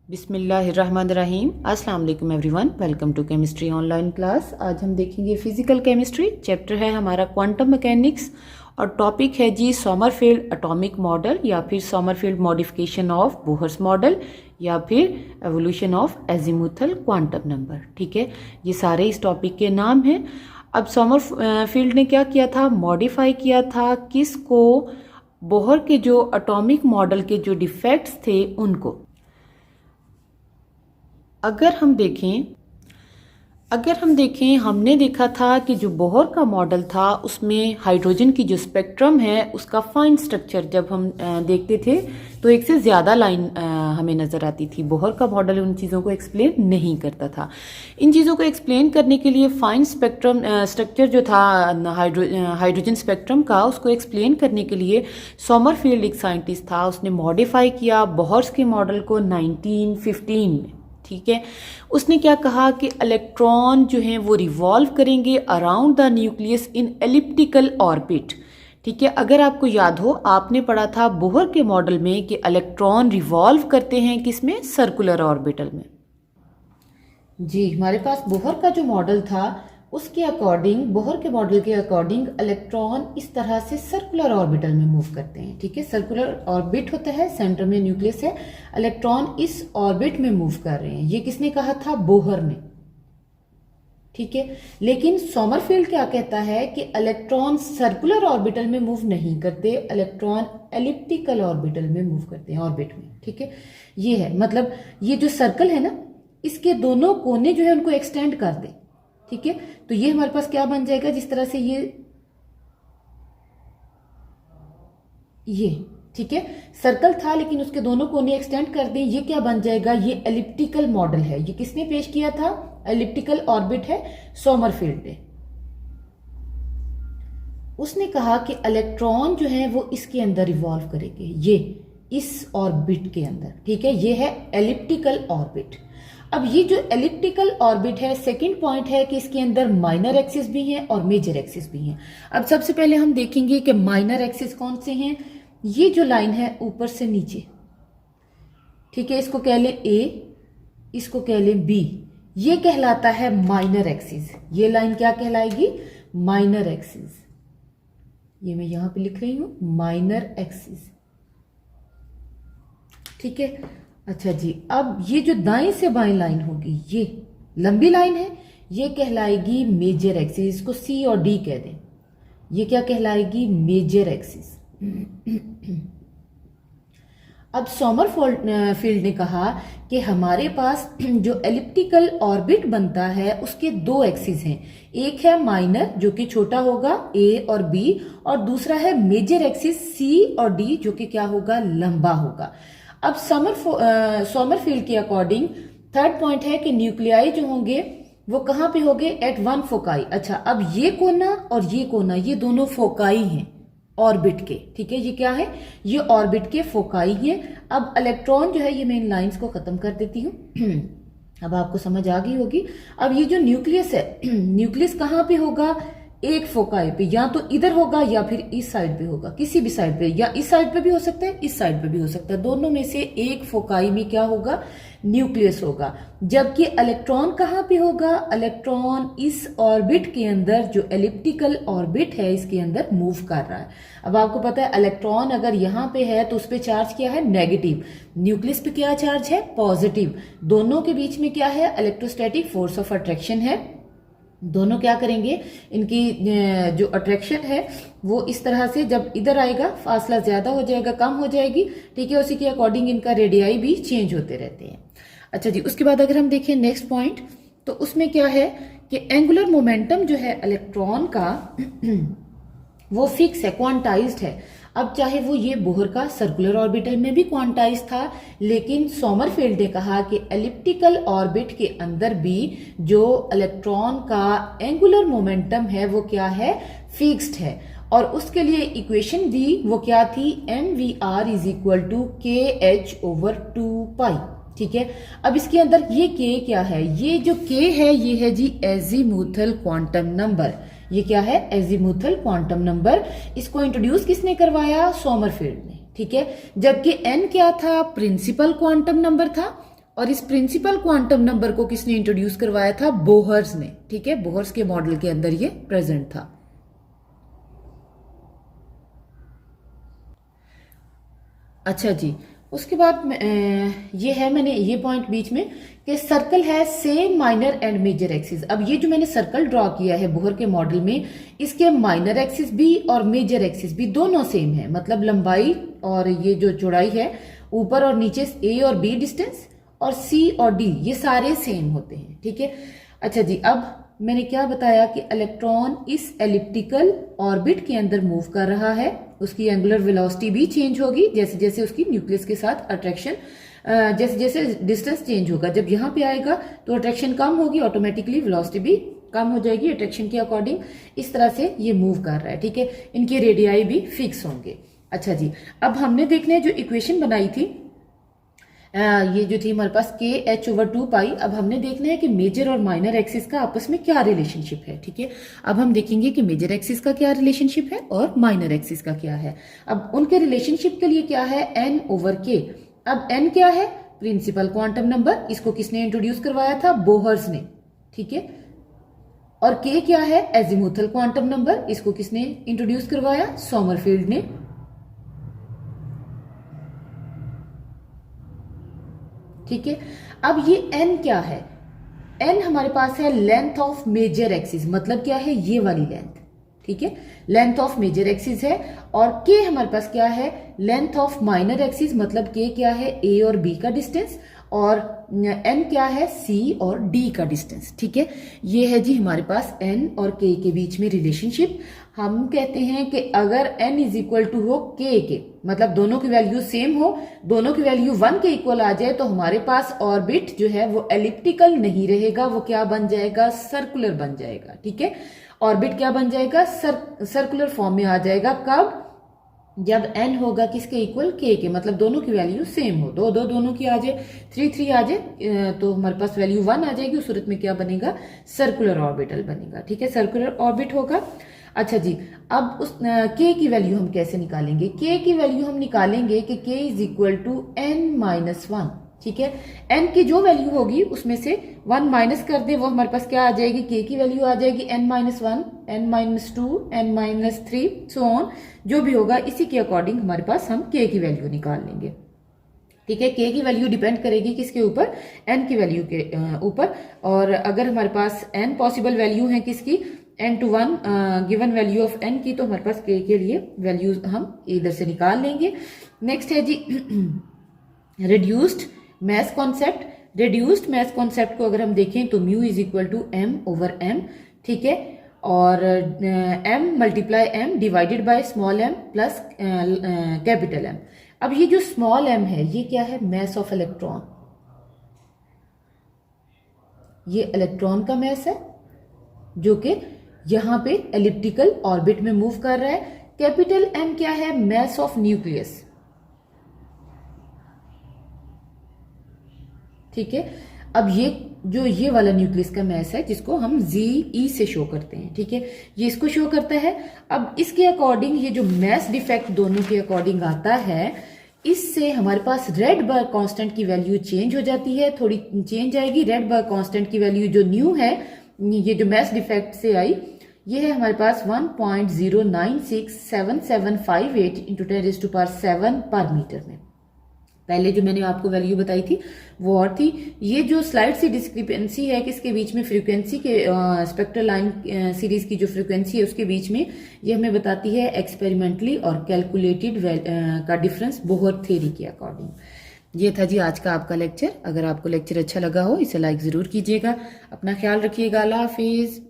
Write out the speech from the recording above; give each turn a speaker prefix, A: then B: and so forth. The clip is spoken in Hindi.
A: बिस्मिल्लाहिर्रहमानिर्रहीम। अस्सलाम वालेकुम everyone, welcome to chemistry online class. आज हम देखेंगे फिजिकल केमिस्ट्री। चैप्टर है हमारा क्वांटम मैकेनिक्स और टॉपिक है जी समरफील्ड एटॉमिक मॉडल या फिर Sommerfeld modification of Bohr's model या फिर evolution of azimuthal quantum number. ठीक है, ये सारे इस टॉपिक के नाम हैं। अब समरफील्ड ने क्या किया था, मॉडिफाई किया था किसको, बोहर के जो एटॉमिक मॉडल के जो डिफेक्ट्स थे उनको। अगर हम देखें हमने देखा था कि जो बोहर का मॉडल था उसमें हाइड्रोजन की जो स्पेक्ट्रम है उसका फाइन स्ट्रक्चर जब हम देखते थे तो एक से ज़्यादा लाइन हमें नज़र आती थी। बोहर का मॉडल उन चीज़ों को एक्सप्लेन नहीं करता था। इन चीज़ों को एक्सप्लेन करने के लिए फाइन स्पेक्ट्रम स्ट्रक्चर जो था हाइड्रोजन स्पेक्ट्रम का, उसको एक्सप्लेन करने के लिए समरफील्ड एक साइंटिस्ट था, उसने मॉडिफाई किया बोहर्स के मॉडल को 1915 में। ठीक है, उसने क्या कहा कि इलेक्ट्रॉन जो हैं वो रिवॉल्व करेंगे around the nucleus in elliptical orbit. ठीक है, अगर आपको याद हो आपने पढ़ा था बोहर के मॉडल में कि इलेक्ट्रॉन रिवॉल्व करते हैं किसमें, सर्कुलर ऑर्बिटल में। जी, हमारे पास बोहर का जो मॉडल था उसके अकॉर्डिंग, बोहर के मॉडल के अकॉर्डिंग इलेक्ट्रॉन इस तरह से सर्कुलर ऑर्बिटल में मूव करते हैं। ठीक है, सर्कुलर ऑर्बिट होता है, सेंटर में न्यूक्लियस है, इलेक्ट्रॉन इस ऑर्बिट में मूव कर रहे हैं। ये किसने कहा था, बोहर ने। ठीक है, लेकिन समरफील्ड क्या कहता है कि इलेक्ट्रॉन सर्कुलर ऑर्बिटल में मूव नहीं करते, इलेक्ट्रॉन एलिप्टिकल ऑर्बिटल में मूव करते हैं, ऑर्बिट में। ठीक है, ये है मतलब ये जो सर्कल है ना, इसके दोनों कोने जो है उनको एक्सटेंड कर दे। ठीक है, तो ये हमारे पास क्या बन जाएगा, जिस तरह से ये ठीक है सर्कल था लेकिन उसके दोनों कोने एक्सटेंड कर दें, ये क्या बन जाएगा, ये एलिप्टिकल मॉडल है। ये किसने पेश किया था, एलिप्टिकल ऑर्बिट है समरफील्ड ने। उसने कहा कि इलेक्ट्रॉन जो है वो इसके अंदर रिवॉल्व करेंगे, ये इस ऑर्बिट के अंदर। ठीक है, ये है एलिप्टिकल ऑर्बिट। अब ये जो एलिप्टिकल ऑर्बिट है, सेकंड पॉइंट है कि इसके अंदर माइनर एक्सिस भी हैं और मेजर एक्सिस भी हैं। अब सबसे पहले हम देखेंगे कि माइनर एक्सिस कौन से हैं। ये जो लाइन है ऊपर से नीचे, ठीक है, इसको कह लें ए, इसको कह लें बी, ये कहलाता है माइनर एक्सिस। ये लाइन क्या कहलाएगी, माइनर एक्सिस। ये मैं यहां पे लिख रही हूं, माइनर एक्सिस। ठीक है, अच्छा जी, अब ये जो दाएं से बाएं लाइन होगी, ये लंबी लाइन है, ये कहलाएगी मेजर एक्सिस। इसको सी और डी कह दें, ये क्या कहलाएगी, मेजर एक्सिस। अब समरफील्ड ने कहा कि हमारे पास जो एलिप्टिकल ऑर्बिट बनता है उसके दो एक्सिस हैं, एक है माइनर जो कि छोटा होगा ए और बी, और दूसरा है मेजर एक्सिस सी और डी जो कि क्या होगा, लंबा होगा। अब समरफील्ड के अकॉर्डिंग थर्ड पॉइंट है कि न्यूक्लियाई जो होंगे वो कहां पे होंगे, एट वन फोकाई। अच्छा, अब ये कोना और ये कोना, ये दोनों फोकाई हैं ऑर्बिट के। ठीक है, ये क्या है, ये ऑर्बिट के फोकाई हैं। अब इलेक्ट्रॉन जो है, ये मैं इन लाइंस को खत्म कर देती हूँ अब आपको समझ आ गई होगी। अब ये जो न्यूक्लियस है, न्यूक्लियस कहां पे होगा, एक फोकाई पे, या तो इधर होगा या फिर इस साइड पे होगा, किसी भी साइड पे, या इस साइड पे भी हो सकता है, इस साइड पे भी हो सकता है, दोनों में से एक फोकाई में क्या होगा, न्यूक्लियस होगा। जबकि इलेक्ट्रॉन कहां पे होगा, इलेक्ट्रॉन इस ऑर्बिट के अंदर, जो एलिप्टिकल ऑर्बिट है इसके अंदर मूव कर रहा है। अब आपको पता है इलेक्ट्रॉन अगर यहां पे है तो उस पे चार्ज क्या है, नेगेटिव, न्यूक्लियस पे क्या चार्ज है, पॉजिटिव। दोनों के बीच में क्या है, इलेक्ट्रोस्टैटिक फोर्स ऑफ अट्रैक्शन है। दोनों क्या करेंगे, इनकी जो अट्रैक्शन है वो इस तरह से, जब इधर आएगा फासला ज्यादा हो जाएगा, कम हो जाएगी। ठीक है, उसी के अकॉर्डिंग इनका रेडियाई भी चेंज होते रहते हैं। अच्छा जी, उसके बाद अगर हम देखें नेक्स्ट पॉइंट, तो उसमें क्या है कि एंगुलर मोमेंटम जो है इलेक्ट्रॉन का वो फिक्स है, क्वांटाइज्ड है। अब चाहे वो ये बोहर का सर्कुलर ऑर्बिटल में भी क्वांटाइज था, लेकिन समरफील्ड ने कहा कि एलिप्टिकल ऑर्बिट के अंदर भी जो इलेक्ट्रॉन का एंगुलर मोमेंटम है वो क्या है, फिक्स्ड है। और उसके लिए इक्वेशन दी वो क्या थी, mvr इज इक्वल टू के एच ओवर 2 ठीक है, अब इसके अंदर ये के क्या है, ये जो के है ये है जी एजीमुथल क्वांटम नंबर। ये क्या है, एजीमुथल क्वांटम नंबर। इसको इंट्रोड्यूस किसने करवाया, समरफील्ड ने। ठीक है, जबकि एन क्या था, प्रिंसिपल क्वांटम नंबर था, और इस प्रिंसिपल क्वांटम नंबर को किसने इंट्रोड्यूस करवाया था? बोहर्स ने। ठीक है, बोहर्स के मॉडल के अंदर ये प्रेजेंट था। अच्छा जी, उसके बाद ये है, मैंने ये पॉइंट बीच में कि सर्कल है semi minor and major axis. अब ये जो मैंने सर्कल ड्रॉ किया है बोहर के मॉडल में, इसके माइनर एक्सिस भी और मेजर एक्सिस भी दोनों सेम है, मतलब लंबाई और ये जो चौड़ाई है, ऊपर और नीचे ए और बी डिस्टेंस और सी और डी, ये सारे सेम होते हैं। ठीक है। अच्छा जी, अब मैंने क्या बताया कि इलेक्ट्रॉन इस एलिप्टिकल ऑर्बिट के अंदर मूव कर रहा है, उसकी एंगुलर वेलोसिटी भी चेंज होगी जैसे जैसे उसकी न्यूक्लियस के साथ अट्रैक्शन, जैसे जैसे डिस्टेंस चेंज होगा, जब यहाँ पे आएगा तो अट्रैक्शन कम होगी, ऑटोमेटिकली वेलोसिटी भी कम हो जाएगी अट्रैक्शन के अकॉर्डिंग। इस तरह से ये मूव कर रहा है। ठीक है, इनके रेडियाई भी फिक्स होंगे। अच्छा जी, अब हमने देखना है जो इक्वेशन बनाई थी, ये जो थी हमारे पास KH/2 पाई। अब हमने देखना है कि मेजर और माइनर एक्सिस का आपस में क्या रिलेशनशिप है। ठीक है, अब हम देखेंगे कि मेजर एक्सिस का क्या रिलेशनशिप है और माइनर एक्सिस का क्या है। अब उनके रिलेशनशिप के लिए क्या है? N/K। अब N क्या है? प्रिंसिपल क्वांटम नंबर, इसको किसने इंट्रोड्यूस करवाया था? बोहर्स ने। ठीक है, और K क्या है? एजिमुथल क्वांटम नंबर, इसको किसने इंट्रोड्यूस करवाया? सोमरफील्ड ने। ठीक है, अब ये n क्या है? n हमारे पास है लेंथ ऑफ मेजर एक्सिस, मतलब क्या है? ये वाली लेंथ। ठीक है, लेंथ ऑफ मेजर एक्सिस है। और k हमारे पास क्या है? लेंथ ऑफ माइनर एक्सिस, मतलब k क्या है? a और b का डिस्टेंस, और n क्या है? c और d का डिस्टेंस। ठीक है, ये है जी हमारे पास n और k के बीच में रिलेशनशिप। हम कहते हैं कि अगर n इज इक्वल टू हो k के, मतलब दोनों की वैल्यू सेम हो, दोनों की वैल्यू 1 के इक्वल आ जाए, तो हमारे पास ऑर्बिट जो है वो एलिप्टिकल नहीं रहेगा, वो क्या बन जाएगा? सर्कुलर बन जाएगा। ठीक है, ऑर्बिट क्या बन जाएगा? सर्कुलर फॉर्म में आ जाएगा। कब? जब n होगा किसके इक्वल? k के, मतलब दोनों की वैल्यू सेम हो, दोनों की आ जाए, 3 आ जाए, तो हमारे पास वैल्यू 1 आ जाएगी। उस सूरत में क्या बनेगा? सर्कुलर ऑर्बिटल बनेगा। ठीक है, सर्कुलर ऑर्बिट होगा। अच्छा जी, अब उस k की वैल्यू हम कैसे निकालेंगे? k की वैल्यू हम निकालेंगे कि k is equal to n-1। ठीक है, n की जो वैल्यू होगी उसमें से 1 माइनस कर दे, वो हमारे पास क्या आ जाएगी? k की वैल्यू आ जाएगी n-1, n-2, n-3, so on, जो भी होगा इसी के अकॉर्डिंग हमारे पास हम k की वैल्यू निकाल लेंगे। ठीक है, k की वैल्यू डिपेंड करेगी किसके ऊपर? n की वैल्यू के ऊपर। और अगर हमारे पास n पॉसिबल वैल्यू है किसकी? n/1 given value of n की, तो हमारे पास k के लिए वैल्यूज हम इधर से निकाल लेंगे। नेक्स्ट है जी reduced math concept. Reduced math concept को अगर हम देखें तो mu is equal to m/m। ठीक है, और m multiply m divided by small m plus capital M। अब ये जो स्मॉल m है, ये क्या है? Mass of electron. ये इलेक्ट्रॉन का मैस है जो कि यहां पे एलिप्टिकल ऑर्बिट में मूव कर रहा है। कैपिटल M क्या है? Mass of nucleus. ठीक है, अब ये वाला न्यूक्लियस का मैस है जिसको हम ZE से शो करते हैं। ठीक है, ये इसको शो करता है। अब इसके अकॉर्डिंग ये जो मैस डिफेक्ट दोनों के अकॉर्डिंग आता है, इससे हमारे पास रेड बर्ग कांस्टेंट की वैल्यू चेंज हो जाती है, थोड़ी चेंज आएगी। रेड बर्ग कांस्टेंट की वैल्यू जो न्यू है, ये जो मैस डिफेक्ट से आई, ये है हमारे पास 1.096775 into 10⁻⁷ पर मीटर में। पहले जो मैंने आपको वैल्यू बताई थी वो और थी। ये जो स्लाइड सी डिस्क्रिपेंसी है किसके बीच में? फ्रीक्वेंसी के स्पेक्ट्रल लाइन सीरीज की जो फ्रीक्वेंसी है उसके बीच में, ये हमें बताती है एक्सपेरिमेंटली और कैलकुलेटेड का डिफरेंस बोहर थ्योरी के अकॉर्डिंग। ये था जी आज का आपका लेक्चर। अगर आपको लेक्चर अच्छा लगा हो इसे लाइक जरूर कीजिएगा। अपना ख्याल रखिएगा। अल्लाह हाफिज।